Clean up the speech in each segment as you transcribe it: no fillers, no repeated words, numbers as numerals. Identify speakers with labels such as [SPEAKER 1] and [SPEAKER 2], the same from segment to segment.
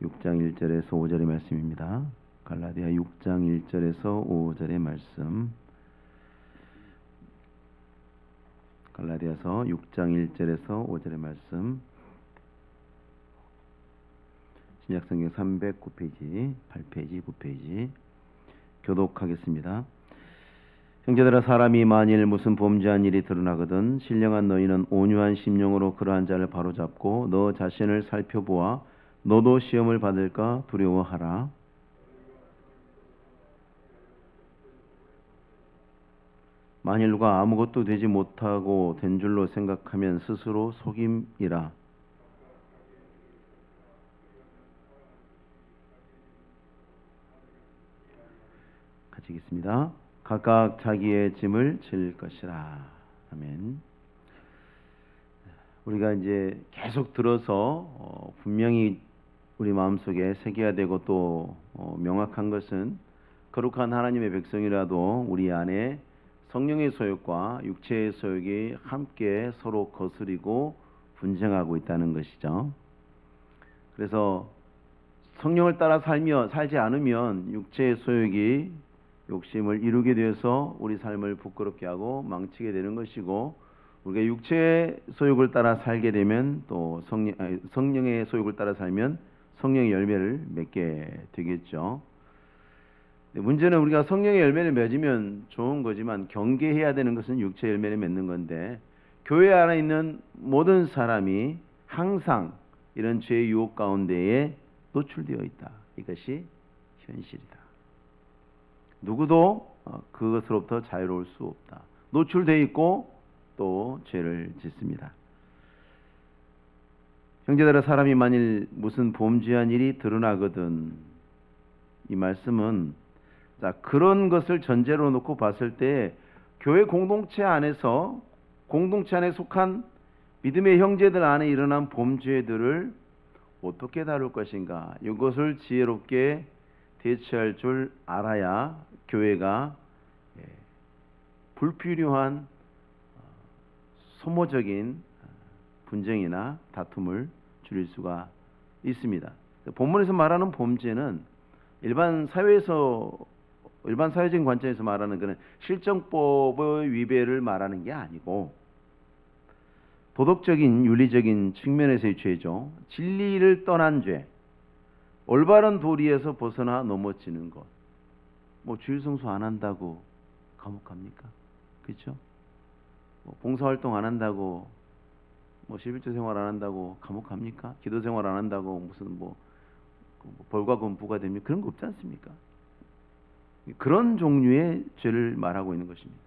[SPEAKER 1] 6장 1절에서 5절의 말씀입니다. 갈라디아 6장 1절에서 5절의 말씀. 갈라디아서 6장 1절에서 5절의 말씀. 신약성경 309페이지, 8페이지, 9페이지 교독하겠습니다. 형제들아, 사람이 만일 무슨 범죄한 일이 드러나거든 신령한 너희는 온유한 심령으로 그러한 자를 바로잡고 너 자신을 살펴보아 너도 시험을 받을까 두려워하라. 만일 누가 아무것도 되지 못하고 된 줄로 생각하면 스스로 속임이라. 같이 읽겠습니다. 각각 자기의 짐을 질 것이라. 아멘. 우리가 이제 계속 들어서 분명히 우리 마음속에 새겨야 되고 또 명확한 것은 거룩한 하나님의 백성이라도 우리 안에 성령의 소욕과 육체의 소욕이 함께 서로 거스리고 분쟁하고 있다는 것이죠. 그래서 성령을 따라 살지 않으면 육체의 소욕이 욕심을 이루게 되어서 우리 삶을 부끄럽게 하고 망치게 되는 것이고, 우리가 육체의 소욕을 따라 살게 되면 또 성령의 소욕을 따라 살면 성령의 열매를 맺게 되겠죠. 문제는 우리가 성령의 열매를 맺으면 좋은 거지만 경계해야 되는 것은 육체의 열매를 맺는 건데, 교회 안에 있는 모든 사람이 항상 이런 죄의 유혹 가운데에 노출되어 있다. 이것이 현실이다. 누구도 그것으로부터 자유로울 수 없다. 노출되어 있고 또 죄를 짓습니다. 형제들아, 사람이 만일 무슨 범죄한 일이 드러나거든, 이 말씀은 그런 것을 전제로 놓고 봤을 때 교회 공동체 안에 속한 믿음의 형제들 안에 일어난 범죄들을 어떻게 다룰 것인가, 이것을 지혜롭게 대처할 줄 알아야 교회가 불필요한 소모적인 분쟁이나 다툼을 줄일 수가 있습니다. 본문에서 말하는 범죄는 일반 사회적인 관점에서 말하는 것은 실정법의 위배를 말하는 게 아니고 도덕적인 윤리적인 측면에서의 죄죠. 진리를 떠난 죄, 올바른 도리에서 벗어나 넘어지는 것. 주일 성수 안 한다고 감옥 갑니까? 그렇죠? 봉사활동 안 한다고 11조 생활 안 한다고 감옥 갑니까? 기도 생활 안 한다고 무슨 벌과 금부가 됩니까? 그런 거 없지 않습니까? 그런 종류의 죄를 말하고 있는 것입니다.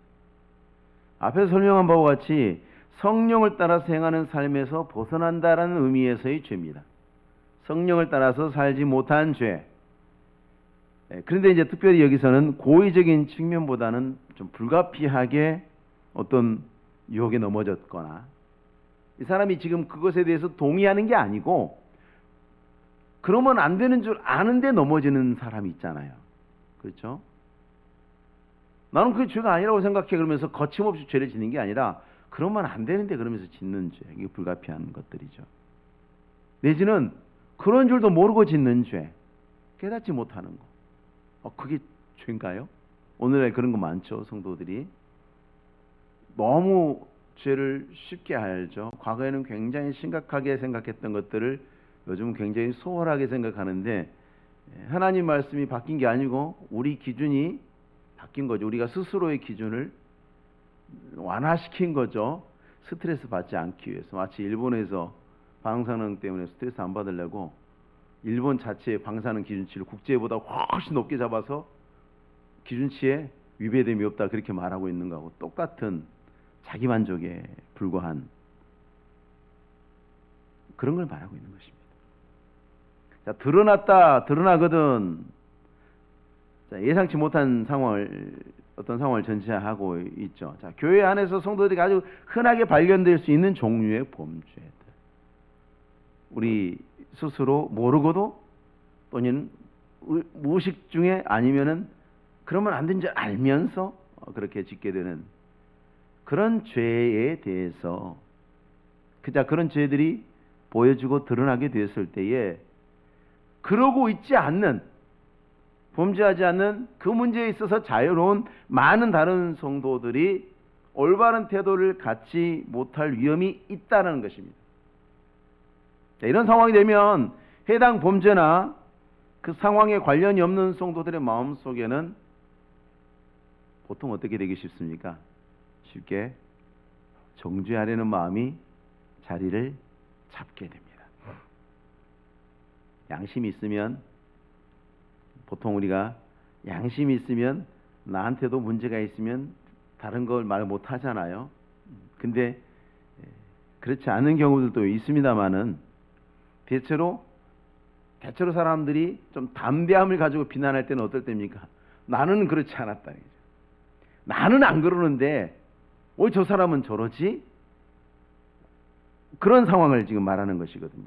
[SPEAKER 1] 앞에서 설명한 바와 같이 성령을 따라서 행하는 삶에서 벗어난다라는 의미에서의 죄입니다. 성령을 따라서 살지 못한 죄. 그런데 이제 특별히 여기서는 고의적인 측면보다는 좀 불가피하게 어떤 유혹에 넘어졌거나, 이 사람이 지금 그것에 대해서 동의하는 게 아니고 그러면 안 되는 줄 아는데 넘어지는 사람이 있잖아요. 그렇죠? 나는 그게 죄가 아니라고 생각해 그러면서 거침없이 죄를 짓는 게 아니라 그러면 안 되는데 그러면서 짓는 죄. 이게 불가피한 것들이죠. 내지는 그런 줄도 모르고 짓는 죄, 깨닫지 못하는 거. 그게 죄인가요? 오늘날 그런 거 많죠. 성도들이 너무 죄를 쉽게 알죠. 과거에는 굉장히 심각하게 생각했던 것들을 요즘은 굉장히 소홀하게 생각하는데, 하나님 말씀이 바뀐 게 아니고 우리 기준이 바뀐 거죠. 우리가 스스로의 기준을 완화시킨 거죠. 스트레스 받지 않기 위해서. 마치 일본에서 방사능 때문에 스트레스 안 받으려고 일본 자체의 방사능 기준치를 국제보다 훨씬 높게 잡아서 기준치에 위배됨이 없다, 그렇게 말하고 있는 거하고 똑같은 자기만족에 불과한 그런 걸 말하고 있는 것입니다. 드러나거든. 예상치 못한 어떤 상황을 전제하고 있죠. 교회 안에서 성도들이 아주 흔하게 발견될 수 있는 종류의 범죄들. 우리 스스로 모르고도 또는 무의식 중에 아니면은 그러면 안 되는 줄 알면서 그렇게 짓게 되는 그런 죄에 대해서, 그런 죄들이 보여지고 드러나게 되었을 때에 그러고 있지 않는, 범죄하지 않는 그 문제에 있어서 자유로운 많은 다른 성도들이 올바른 태도를 갖지 못할 위험이 있다는 것입니다. 자, 이런 상황이 되면 해당 범죄나 그 상황에 관련이 없는 성도들의 마음속에는 보통 어떻게 되기 쉽습니까? 쉽게 정죄하려는 마음이 자리를 잡게 됩니다. 양심이 있으면, 보통 우리가 양심이 있으면 나한테도 문제가 있으면 다른 걸 말 못 하잖아요. 근데 그렇지 않은 경우들도 있습니다만은 대체로 사람들이 좀 담대함을 가지고 비난할 때는 어떨 때입니까? 나는 그렇지 않았다. 나는 안 그러는데 왜 저 사람은 저러지? 그런 상황을 지금 말하는 것이거든요.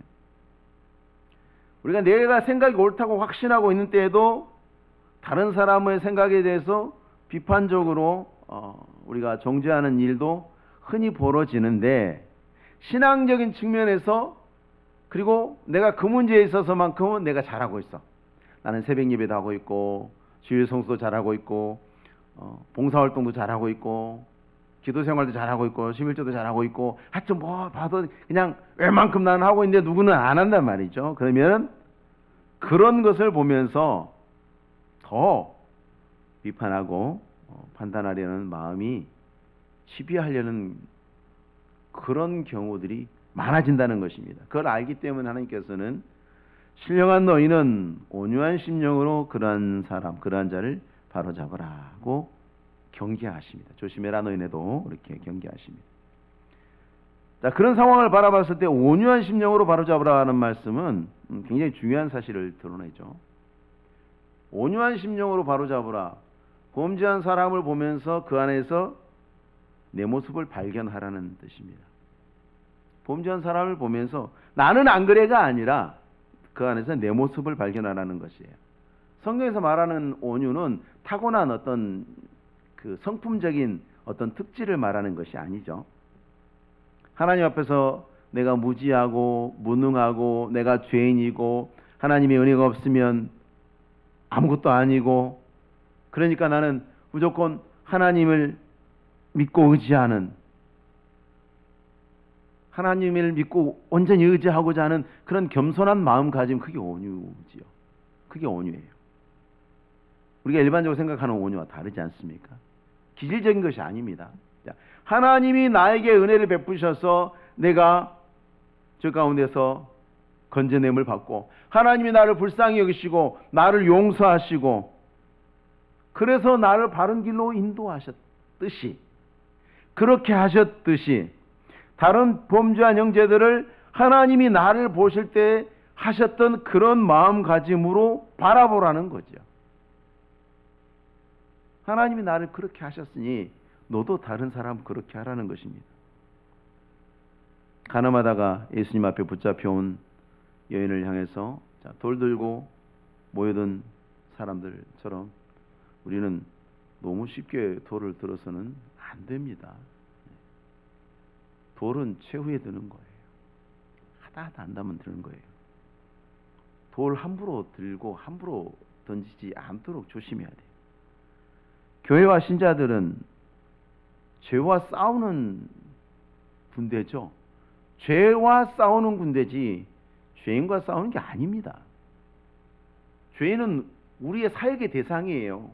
[SPEAKER 1] 우리가 내가 생각이 옳다고 확신하고 있는 때에도 다른 사람의 생각에 대해서 비판적으로 우리가 정죄하는 일도 흔히 벌어지는데, 신앙적인 측면에서, 그리고 내가 그 문제에 있어서만큼은 내가 잘하고 있어. 나는 새벽 예배도 하고 있고, 주일 성수도 잘하고 있고, 봉사활동도 잘하고 있고, 기도 생활도 잘하고 있고, 11조도 잘하고 있고, 하여튼 뭐 봐도 그냥 웬만큼 나는 하고 있는데 누구는 안 한단 말이죠. 그러면 그런 것을 보면서 더 비판하고 판단하려는 마음이 시비하려는 그런 경우들이 많아진다는 것입니다. 그걸 알기 때문에 하나님께서는 신령한 너희는 온유한 심령으로 그러한 사람, 그러한 자를 바로잡으라고 경계하십니다. 조심해라 너희네도 이렇게 경계하십니다. 자, 그런 상황을 바라봤을 때 온유한 심령으로 바로잡으라는 말씀은 굉장히 중요한 사실을 드러내죠. 온유한 심령으로 바로잡으라. 범죄한 사람을 보면서 그 안에서 내 모습을 발견하라는 뜻입니다. 범죄한 사람을 보면서 나는 안 그래가 아니라 그 안에서 내 모습을 발견하라는 것이에요. 성경에서 말하는 온유는 타고난 어떤 그 성품적인 어떤 특질을 말하는 것이 아니죠. 하나님 앞에서 내가 무지하고 무능하고 내가 죄인이고 하나님의 은혜가 없으면 아무것도 아니고, 그러니까 나는 무조건 하나님을 믿고 의지하는, 하나님을 믿고 온전히 의지하고자 하는 그런 겸손한 마음가짐, 그게 온유지요. 그게 온유예요. 우리가 일반적으로 생각하는 온유와 다르지 않습니까? 기질적인 것이 아닙니다. 하나님이 나에게 은혜를 베푸셔서 내가 저 가운데서 건져냄을 받고, 하나님이 나를 불쌍히 여기시고 나를 용서하시고 그래서 나를 바른 길로 인도하셨듯이, 그렇게 하셨듯이 다른 범죄한 형제들을 하나님이 나를 보실 때 하셨던 그런 마음가짐으로 바라보라는 거죠. 하나님이 나를 그렇게 하셨으니 너도 다른 사람 그렇게 하라는 것입니다. 가늠하다가 예수님 앞에 붙잡혀온 여인을 향해서 돌 들고 모여든 사람들처럼 우리는 너무 쉽게 돌을 들어서는 안 됩니다. 돌은 최후에 드는 거예요. 하다 한다면 드는 거예요. 돌 함부로 들고 함부로 던지지 않도록 조심해야 돼요. 교회와 신자들은 죄와 싸우는 군대죠. 죄와 싸우는 군대지 죄인과 싸우는 게 아닙니다. 죄인은 우리의 사역의 대상이에요.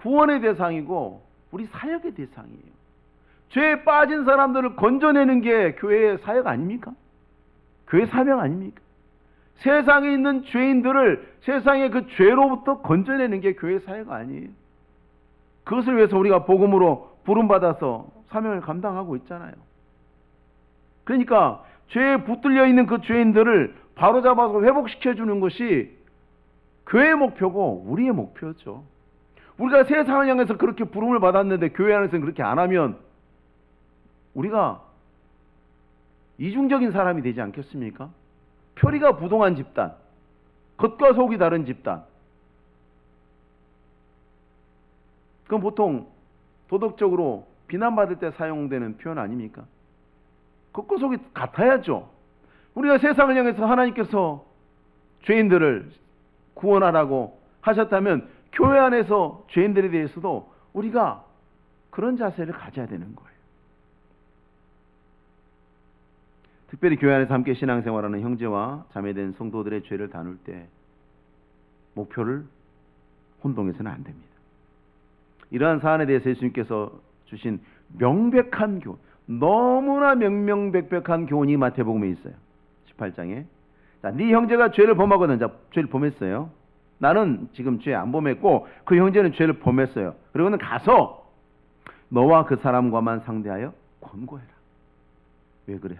[SPEAKER 1] 구원의 대상이고 우리 사역의 대상이에요. 죄에 빠진 사람들을 건져내는 게 교회의 사역 아닙니까? 교회 사명 아닙니까? 세상에 있는 죄인들을 세상의 그 죄로부터 건져내는 게 교회 사역 아니에요. 그것을 위해서 우리가 복음으로 부름받아서 사명을 감당하고 있잖아요. 그러니까 죄에 붙들려 있는 그 죄인들을 바로잡아서 회복시켜주는 것이 교회의 목표고 우리의 목표죠. 우리가 세상을 향해서 그렇게 부름을 받았는데 교회 안에서는 그렇게 안 하면 우리가 이중적인 사람이 되지 않겠습니까? 표리가 부동한 집단, 겉과 속이 다른 집단. 그건 보통 도덕적으로 비난받을 때 사용되는 표현 아닙니까? 겉과 속이 같아야죠. 우리가 세상을 향해서 하나님께서 죄인들을 구원하라고 하셨다면 교회 안에서 죄인들에 대해서도 우리가 그런 자세를 가져야 되는 거예요. 특별히 교회 안에서 함께 신앙생활하는 형제와 자매된 성도들의 죄를 다룰 때 목표를 혼동해서는 안 됩니다. 이러한 사안에 대해서 예수님께서 주신 명백한 교훈, 너무나 명명백백한 교훈이 마태복음에 있어요. 18장에. 자, 네 형제가 죄를 범하거든. 자, 죄를 범했어요. 나는 지금 죄 안 범했고 그 형제는 죄를 범했어요. 그러고는 가서 너와 그 사람과만 상대하여 권고해라. 왜 그래?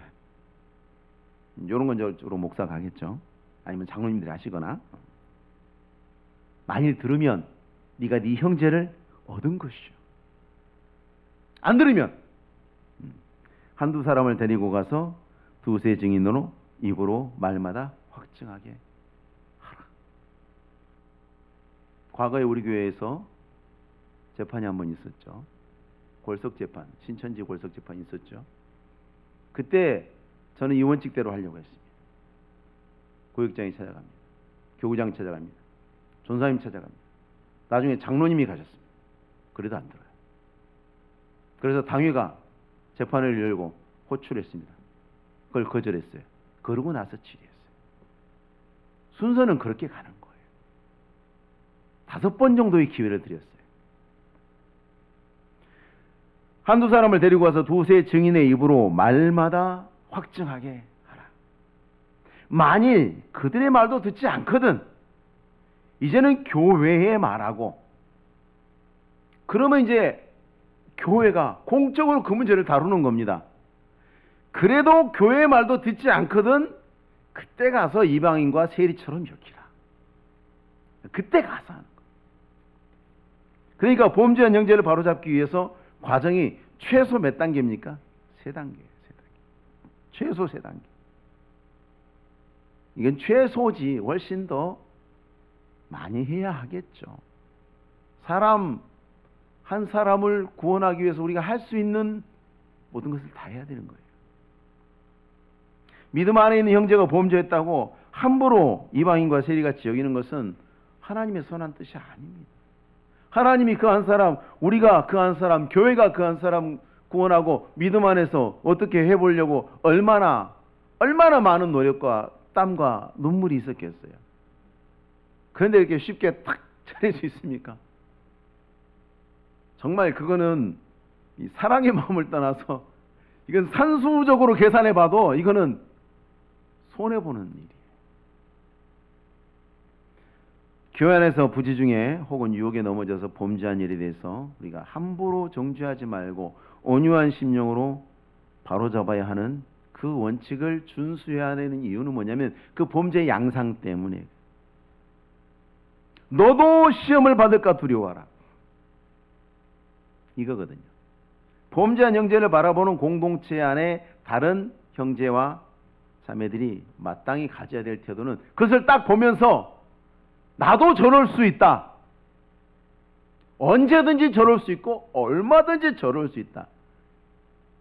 [SPEAKER 1] 이런 건 저로 목사가 하겠죠. 아니면 장로님들이 하시거나. 만일 들으면 네가 네 형제를 얻은 것이죠. 안 들으면 한두 사람을 데리고 가서 두세 증인으로 입으로 말마다 확증하게 하라. 과거에 우리 교회에서 재판이 한 번 있었죠. 골석재판, 신천지 골석재판이 있었죠. 그때 저는 이 원칙대로 하려고 했습니다. 고역장이 찾아갑니다. 교구장이 찾아갑니다. 전사님 찾아갑니다. 나중에 장로님이 가셨습니다. 그래도 안 들어요. 그래서 당회가 재판을 열고 호출했습니다. 그걸 거절했어요. 그러고 나서 질의했어요. 순서는 그렇게 가는 거예요. 5번 정도의 기회를 드렸어요. 한두 사람을 데리고 와서 두세 증인의 입으로 말마다 확증하게 하라. 만일 그들의 말도 듣지 않거든 이제는 교회에 말하고 그러면 이제 교회가 공적으로 그 문제를 다루는 겁니다. 그래도 교회의 말도 듣지 않거든 그때 가서 이방인과 세리처럼 여기라. 그때 가서 하는 거예요. 그러니까 범죄한 형제를 바로잡기 위해서 과정이 최소 몇 단계입니까? 3단계. 최소 3단계. 이건 최소지 훨씬 더 많이 해야 하겠죠. 사람 한 사람을 구원하기 위해서 우리가 할 수 있는 모든 것을 다 해야 되는 거예요. 믿음 안에 있는 형제가 범죄했다고 함부로 이방인과 세리같이 여기는 것은 하나님의 선한 뜻이 아닙니다. 하나님이 그 한 사람, 우리가 그 한 사람, 교회가 그 한 사람 구원하고 믿음 안에서 어떻게 해보려고 얼마나 많은 노력과 땀과 눈물이 있었겠어요. 그런데 이렇게 쉽게 탁 차릴 수 있습니까? 정말 그거는 이 사랑의 마음을 떠나서 이건 산수적으로 계산해 봐도 이거는 손해보는 일이에요. 교회 안에서 부지 중에 혹은 유혹에 넘어져서 범죄한 일에 대해서 우리가 함부로 정죄하지 말고 온유한 심령으로 바로잡아야 하는 그 원칙을 준수해야 하는 이유는 뭐냐면 그 범죄의 양상 때문에. 너도 시험을 받을까 두려워하라. 이거거든요. 범죄한 형제를 바라보는 공동체 안에 다른 형제와 자매들이 마땅히 가져야 될 태도는 그것을 딱 보면서 나도 저럴 수 있다. 언제든지 저럴 수 있고 얼마든지 저럴 수 있다.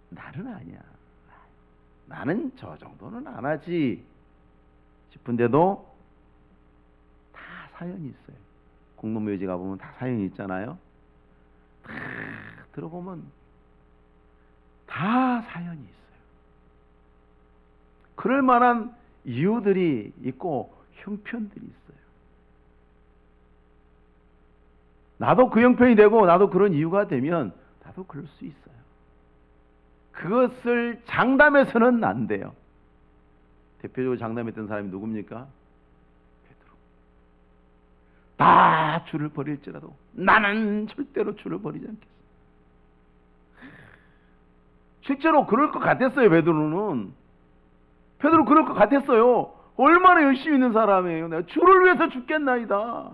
[SPEAKER 1] 나는 아니야. 나는 저 정도는 안 하지 싶은데도 다 사연이 있어요. 공동묘지 가보면 다 사연이 있잖아요. 다 들어보면 다 사연이 있어요. 그럴 만한 이유들이 있고 형편들이 있어요. 나도 그 형편이 되고 나도 그런 이유가 되면 나도 그럴 수 있어요. 그것을 장담해서는 안 돼요. 대표적으로 장담했던 사람이 누굽니까? 베드로. 다 주를 버릴지라도 나는 절대로 주를 버리지 않겠어. 실제로 그럴 것 같았어요. 베드로는. 베드로 그럴 것 같았어요. 얼마나 열심히 있는 사람이에요. 내가 주를 위해서 죽겠나이다.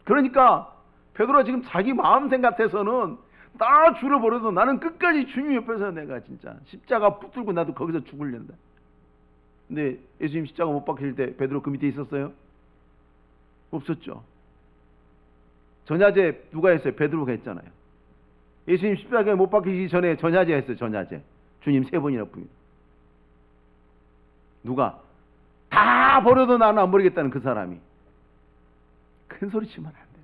[SPEAKER 1] 그러니까 베드로가 지금 자기 마음생 같아서는 다 주를 버려도 나는 끝까지 주님 옆에서 내가 진짜 십자가 붙들고 나도 거기서 죽을련다. 근데 예수님 십자가 못 박히실 때 베드로 그 밑에 있었어요? 없었죠. 전야제 누가 했어요? 베드로가 했잖아요. 예수님 십자가에 못 박히시기 전에 전야제 했어요. 전야제. 주님 3번이나 부인. 누가? 다 다 버려도 나는 안 버리겠다는 그 사람이 큰 소리 치면 안 돼.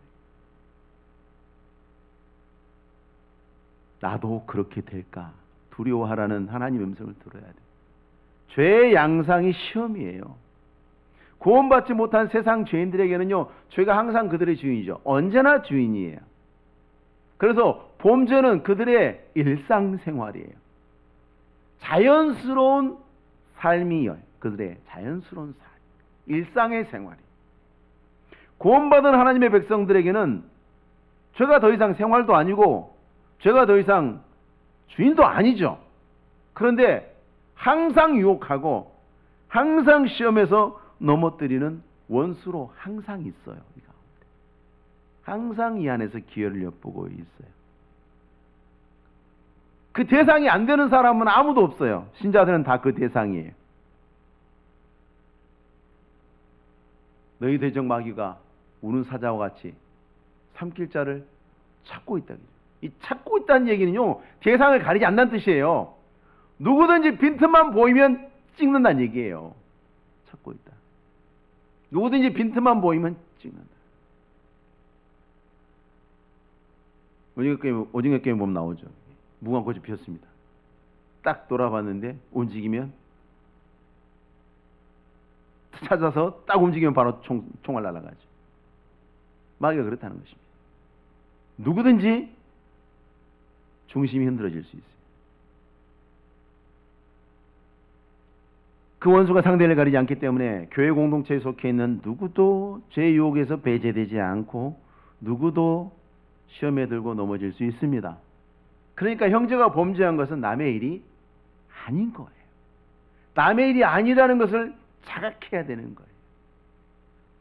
[SPEAKER 1] 나도 그렇게 될까 두려워하라는 하나님의 음성을 들어야 돼. 죄의 양상이 시험이에요. 구원받지 못한 세상 죄인들에게는요, 죄가 항상 그들의 주인이죠. 언제나 주인이에요. 그래서 범죄는 그들의 일상생활이에요. 자연스러운 삶이에요. 그들의 자연스러운 삶, 일상의 생활이. 구원받은 하나님의 백성들에게는 죄가 더 이상 생활도 아니고 죄가 더 이상 주인도 아니죠. 그런데 항상 유혹하고 항상 시험에서 넘어뜨리는 원수로 항상 있어요. 항상 이 안에서 기회를 엿보고 있어요. 그 대상이 안 되는 사람은 아무도 없어요. 신자들은 다 그 대상이에요. 너희 대적 마귀가 우는 사자와 같이 삼킬 자를 찾고 있다. 이 찾고 있다는 얘기는요, 대상을 가리지 않는다는 뜻이에요. 누구든지 빈틈만 보이면 찍는다는 얘기예요. 찾고 있다. 누구든지 빈틈만 보이면 찍는다. 오징어 게임 보면 나오죠. 무궁화꽃이 피었습니다. 딱 돌아봤는데 움직이면 찾아서 딱 움직이면 바로 총알 날아가죠. 마귀가 그렇다는 것입니다. 누구든지 중심이 흔들어질 수 있어요. 그 원수가 상대를 가리지 않기 때문에 교회 공동체에 속해 있는 누구도 죄의 유혹에서 배제되지 않고 누구도 시험에 들고 넘어질 수 있습니다. 그러니까 형제가 범죄한 것은 남의 일이 아닌 거예요. 남의 일이 아니라는 것을 자각해야 되는 거예요.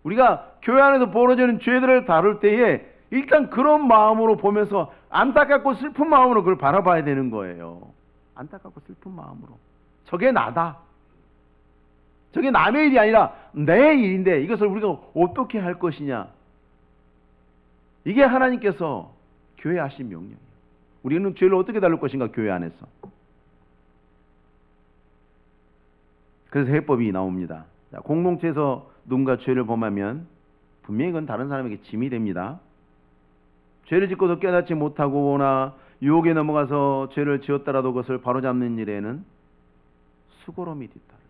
[SPEAKER 1] 우리가 교회 안에서 벌어지는 죄들을 다룰 때에 일단 그런 마음으로 보면서 안타깝고 슬픈 마음으로 그걸 바라봐야 되는 거예요. 안타깝고 슬픈 마음으로. 저게 나다. 저게 남의 일이 아니라 내 일인데 이것을 우리가 어떻게 할 것이냐. 이게 하나님께서 교회에 하신 명령이에요. 우리는 죄를 어떻게 다룰 것인가, 교회 안에서. 그래서 해법이 나옵니다. 자, 공동체에서 누군가 죄를 범하면 분명히 그건 다른 사람에게 짐이 됩니다. 죄를 짓고도 깨닫지 못하거나 유혹에 넘어가서 죄를 지었더라도 그것을 바로잡는 일에는 수고로움이 뒤따르죠.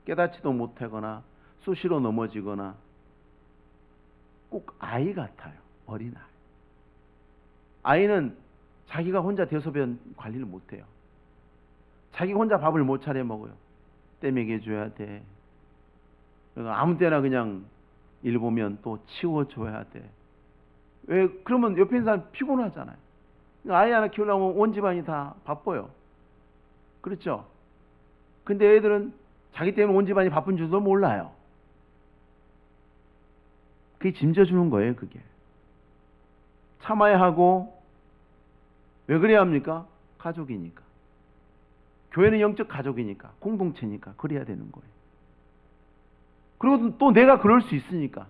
[SPEAKER 1] 깨닫지도 못하거나 수시로 넘어지거나 꼭 아이 같아요. 어린아이. 아이는 자기가 혼자 대소변 관리를 못해요. 자기가 혼자 밥을 못 차려 먹어요. 때 먹여줘야 돼. 아무 때나 그냥 일 보면 또 치워줘야 돼. 왜? 그러면 옆에 있는 사람 피곤하잖아요. 아이 하나 키우려면 온 집안이 다 바빠요. 그렇죠? 근데 애들은 자기 때문에 온 집안이 바쁜 줄도 몰라요. 그게 짐져주는 거예요, 그게. 참아야 하고, 왜 그래야 합니까? 가족이니까. 교회는 영적 가족이니까, 공동체니까, 그래야 되는 거예요. 그리고 또 내가 그럴 수 있으니까.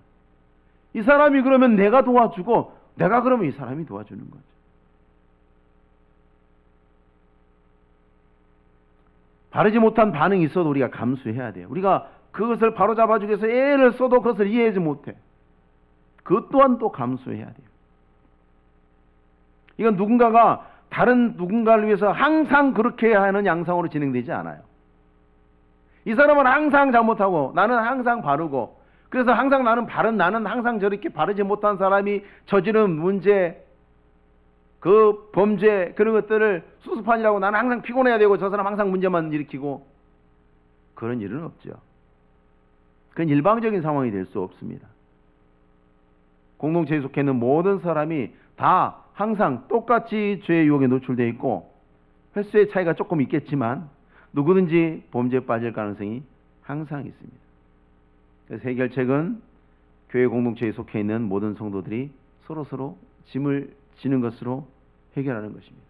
[SPEAKER 1] 이 사람이 그러면 내가 도와주고, 내가 그러면 이 사람이 도와주는 거죠. 바르지 못한 반응이 있어도 우리가 감수해야 돼요. 우리가 그것을 바로잡아주기 위해서 애를 써도 그것을 이해하지 못해. 그것 또한 또 감수해야 돼요. 이건 누군가가 다른 누군가를 위해서 항상 그렇게 하는 양상으로 진행되지 않아요. 이 사람은 항상 잘못하고 나는 항상 바르고, 그래서 항상 나는 항상 저렇게 바르지 못한 사람이 저지른 문제, 그 범죄, 그런 것들을 수습하느라고 나는 항상 피곤해야 되고 저 사람 항상 문제만 일으키고, 그런 일은 없죠. 그건 일방적인 상황이 될 수 없습니다. 공동체에 속해 있는 모든 사람이 다 항상 똑같이 죄의 유혹에 노출되어 있고, 횟수의 차이가 조금 있겠지만 누구든지 범죄에 빠질 가능성이 항상 있습니다. 그래서 해결책은 교회 공동체에 속해 있는 모든 성도들이 서로서로 짐을 지는 것으로 해결하는 것입니다.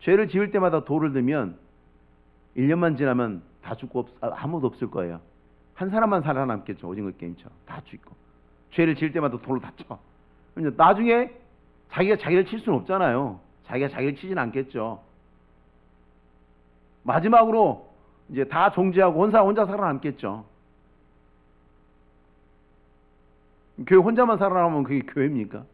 [SPEAKER 1] 죄를 지을 때마다 돌을 들면 1년만 지나면 다 죽고 아무도 없을 거예요. 한 사람만 살아남겠죠. 오징어 게임처럼 다 죽고. 죄를 지을 때마다 돌을 다 쳐. 나중에 자기가 자기를 칠 수는 없잖아요. 자기가 자기를 치진 않겠죠. 마지막으로 이제 다 종지하고 혼자 살아남겠죠. 교회 혼자만 살아남으면 그게 교회입니까?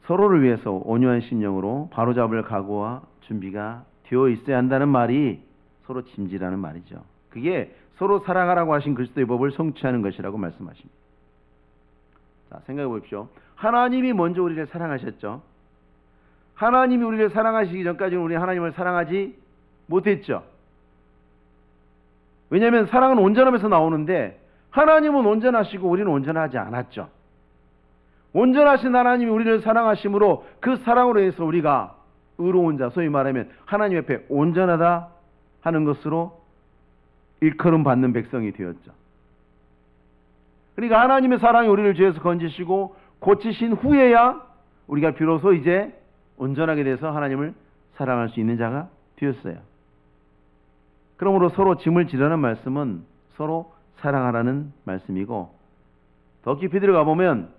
[SPEAKER 1] 서로를 위해서 온유한 심령으로 바로잡을 각오와 준비가 되어 있어야 한다는 말이 서로 짐지라는 말이죠. 그게 서로 사랑하라고 하신 그리스도의 법을 성취하는 것이라고 말씀하십니다. 자, 생각해 보십시오. 하나님이 먼저 우리를 사랑하셨죠. 하나님이 우리를 사랑하시기 전까지는 우리 하나님을 사랑하지 못했죠. 왜냐하면 사랑은 온전함에서 나오는데 하나님은 온전하시고 우리는 온전하지 않았죠. 온전하신 하나님이 우리를 사랑하심으로 그 사랑으로 인해서 우리가 의로운 자, 소위 말하면 하나님 앞에 온전하다 하는 것으로 일컬음 받는 백성이 되었죠. 그러니까 하나님의 사랑이 우리를 죄에서 건지시고 고치신 후에야 우리가 비로소 이제 온전하게 돼서 하나님을 사랑할 수 있는 자가 되었어요. 그러므로 서로 짐을 지라는 말씀은 서로 사랑하라는 말씀이고, 더 깊이 들어가 보면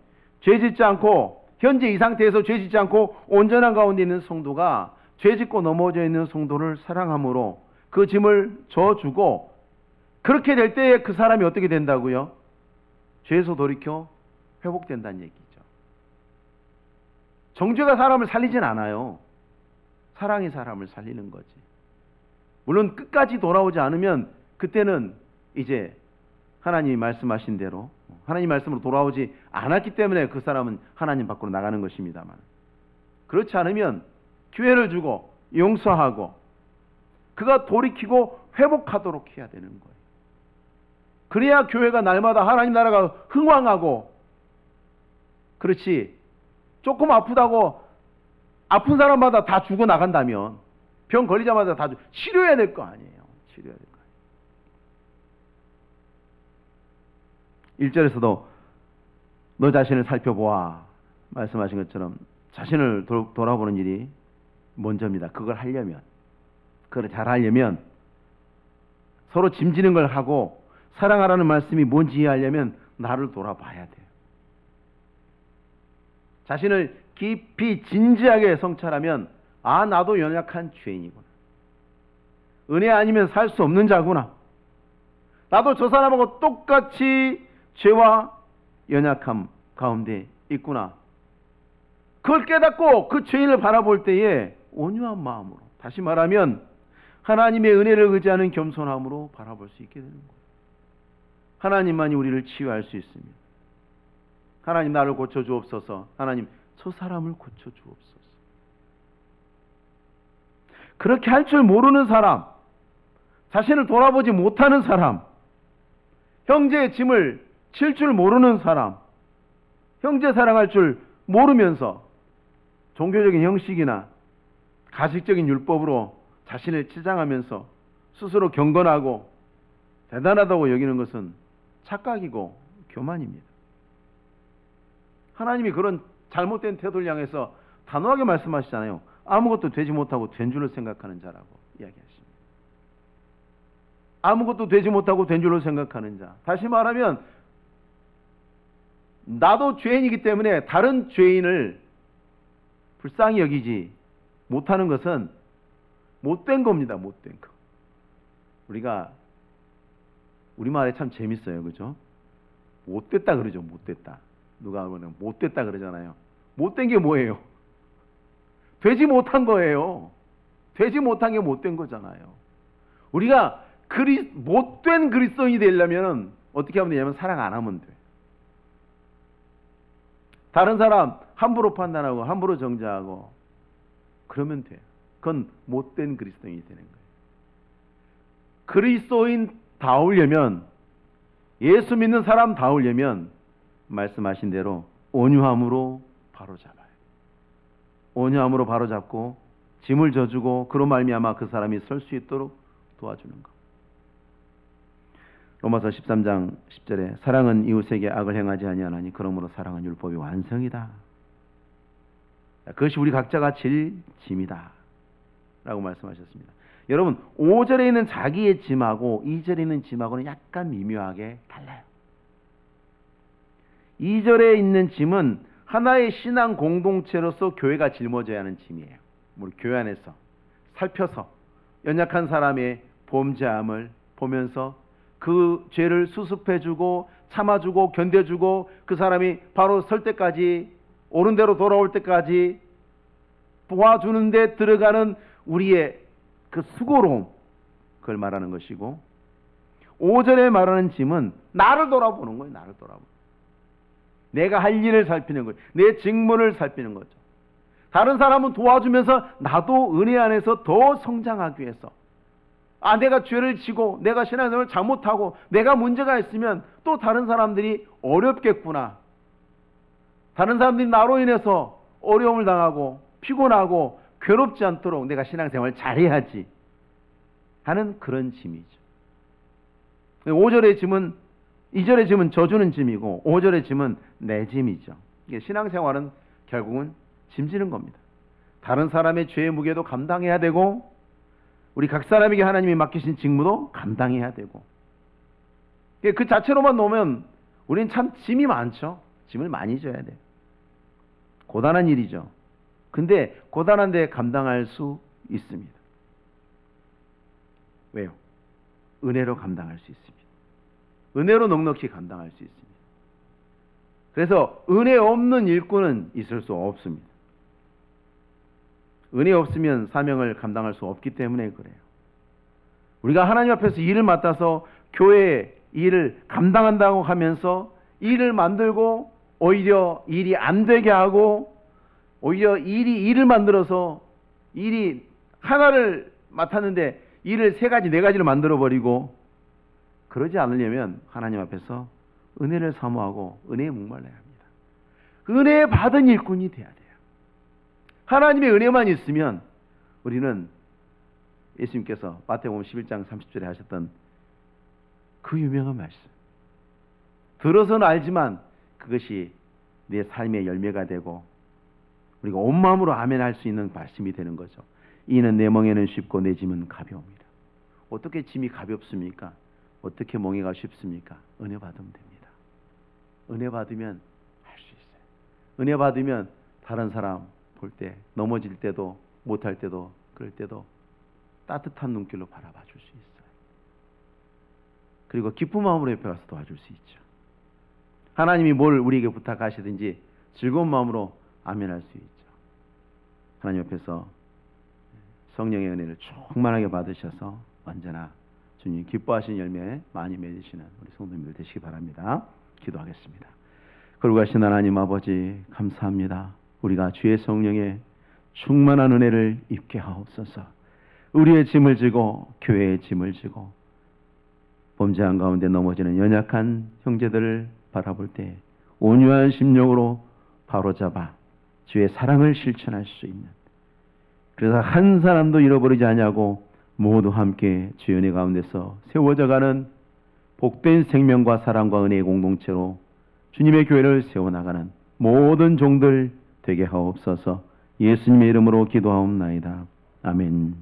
[SPEAKER 1] 죄짓지 않고, 현재 이 상태에서 죄짓지 않고 온전한 가운데 있는 성도가 죄짓고 넘어져 있는 성도를 사랑함으로 그 짐을 져주고, 그렇게 될 때에 그 사람이 어떻게 된다고요? 죄에서 돌이켜 회복된다는 얘기죠. 정죄가 사람을 살리진 않아요. 사랑이 사람을 살리는 거지. 물론 끝까지 돌아오지 않으면 그때는 이제 하나님이 말씀하신 대로 하나님 말씀으로 돌아오지 않았기 때문에 그 사람은 하나님 밖으로 나가는 것입니다만, 그렇지 않으면 기회를 주고 용서하고 그가 돌이키고 회복하도록 해야 되는 거예요. 그래야 교회가 날마다 하나님 나라가 흥왕하고, 그렇지 조금 아프다고 아픈 사람마다 다 죽어나간다면, 병 걸리자마자 다 치료해야 될 거 아니에요. 치료해야 될 거 아니에요. 1절에서도 너 자신을 살펴보아 말씀하신 것처럼 자신을 돌아보는 일이 먼저입니다. 그걸 하려면, 그걸 잘 하려면, 서로 짐지는 걸 하고 사랑하라는 말씀이 뭔지 이해하려면 나를 돌아봐야 돼요. 자신을 깊이 진지하게 성찰하면, 아, 나도 연약한 죄인이구나. 은혜 아니면 살 수 없는 자구나. 나도 저 사람하고 똑같이 죄와 연약함 가운데 있구나. 그걸 깨닫고 그 죄인을 바라볼 때에 온유한 마음으로, 다시 말하면 하나님의 은혜를 의지하는 겸손함으로 바라볼 수 있게 되는 거예요. 하나님만이 우리를 치유할 수 있습니다. 하나님 나를 고쳐주옵소서. 하나님 저 사람을 고쳐주옵소서. 그렇게 할 줄 모르는 사람, 자신을 돌아보지 못하는 사람, 형제의 짐을 칠 줄 모르는 사람, 형제 사랑할 줄 모르면서 종교적인 형식이나 가식적인 율법으로 자신을 치장하면서 스스로 경건하고 대단하다고 여기는 것은 착각이고 교만입니다. 하나님이 그런 잘못된 태도를 향해서 단호하게 말씀하시잖아요. 아무것도 되지 못하고 된 줄로 생각하는 자라고 이야기하십니다. 아무것도 되지 못하고 된 줄로 생각하는 자. 다시 말하면 나도 죄인이기 때문에 다른 죄인을 불쌍히 여기지 못하는 것은 못된 겁니다. 못된 거. 우리가 우리말에 참 재밌어요. 그죠? 못됐다 그러죠. 못됐다. 누가 하면 못됐다 그러잖아요. 못된 게 뭐예요? 되지 못한 거예요. 되지 못한 게 못된 거잖아요. 우리가 못된 그리스도인이 되려면 어떻게 하면 되냐면 사랑 안 하면 돼. 다른 사람 함부로 판단하고 함부로 정죄하고 그러면 돼. 그건 못된 그리스도인이 되는 거예요. 그리스도인다우려면, 예수 믿는 사람다우려면 말씀하신 대로 온유함으로 바로잡아요. 온유함으로 바로잡고 짐을 져주고 그로 말미암아 그 사람이 설 수 있도록 도와주는 것. 로마서 13장 10절에 사랑은 이웃에게 악을 행하지 아니하나니 그러므로 사랑은 율법의 완성이다. 그것이 우리 각자가 질 짐이다 라고 말씀하셨습니다. 여러분 5절에 있는 자기의 짐하고 2절에 있는 짐하고는 약간 미묘하게 달라요. 2절에 있는 짐은 하나의 신앙 공동체로서 교회가 짊어져야 하는 짐이에요. 우리 교회 안에서 살펴서 연약한 사람의 범죄함을 보면서 그 죄를 수습해주고 참아주고 견뎌주고 그 사람이 바로 설 때까지 옳은 대로 돌아올 때까지 도와주는 데 들어가는 우리의 그 수고로움, 그걸 말하는 것이고, 5절에 말하는 짐은 나를 돌아보는 거예요. 나를 돌아보는 거예요. 내가 할 일을 살피는 거예요. 내 직분을 살피는 거죠. 다른 사람은 도와주면서 나도 은혜 안에서 더 성장하기 위해서, 내가 죄를 지고 내가 신앙생활을 잘못하고 내가 문제가 있으면 또 다른 사람들이 어렵겠구나, 다른 사람들이 나로 인해서 어려움을 당하고 피곤하고 괴롭지 않도록 내가 신앙생활을 잘해야지 하는 그런 짐이죠. 5절의 짐은, 2절의 짐은 져주는 짐이고 5절의 짐은 내 짐이죠. 신앙생활은 결국은 짐지는 겁니다. 다른 사람의 죄의 무게도 감당해야 되고, 우리 각 사람에게 하나님이 맡기신 직무도 감당해야 되고, 그 자체로만 놓으면 우리는 참 짐이 많죠. 짐을 많이 져야 돼요. 고단한 일이죠. 근데 고단한데 감당할 수 있습니다. 왜요? 은혜로 감당할 수 있습니다. 은혜로 넉넉히 감당할 수 있습니다. 그래서 은혜 없는 일꾼은 있을 수 없습니다. 은혜 없으면 사명을 감당할 수 없기 때문에 그래요. 우리가 하나님 앞에서 일을 맡아서 교회의 일을 감당한다고 하면서 일을 만들고 오히려 일이 안 되게 하고, 오히려 일을 만들어서 일이 하나를 맡았는데 일을 3가지 4가지를 만들어버리고, 그러지 않으려면 하나님 앞에서 은혜를 사모하고 은혜에 목말라야 합니다. 은혜 받은 일꾼이 돼야 돼요. 하나님의 은혜만 있으면 우리는 예수님께서 마태복음 11장 30절에 하셨던 그 유명한 말씀, 들어서는 알지만 그것이 내 삶의 열매가 되고 우리가 온 마음으로 아멘 할 수 있는 말씀이 되는 거죠. 이는 내 멍에는 쉽고 내 짐은 가벼웁니다. 어떻게 짐이 가볍습니까? 어떻게 멍에가 쉽습니까? 은혜 받으면 됩니다. 은혜 받으면 할 수 있어요. 은혜 받으면 다른 사람 볼 때, 넘어질 때도, 못할 때도, 그럴 때도 따뜻한 눈길로 바라봐 줄 수 있어요. 그리고 기쁜 마음으로 옆에 가서 도와줄 수 있죠. 하나님이 뭘 우리에게 부탁하시든지 즐거운 마음으로 아멘할 수 있죠. 하나님 옆에서 성령의 은혜를 충만하게 받으셔서 언제나 주님 기뻐하신 열매 많이 맺으시는 우리 성도님들 되시기 바랍니다. 기도하겠습니다. 거룩하신 하나님 아버지, 감사합니다. 우리가 주의 성령의 충만한 은혜를 입게 하옵소서. 우리의 짐을 지고 교회의 짐을 지고 범죄한 가운데 넘어지는 연약한 형제들을 바라볼 때 온유한 심령으로 바로잡아 주의 사랑을 실천할 수 있는, 그래서 한 사람도 잃어버리지 않냐고 모두 함께 주의 은혜 가운데서 세워져가는 복된 생명과 사랑과 은혜의 공동체로 주님의 교회를 세워나가는 모든 종들 되게 하옵소서. 예수님의 이름으로 기도하옵나이다. 아멘.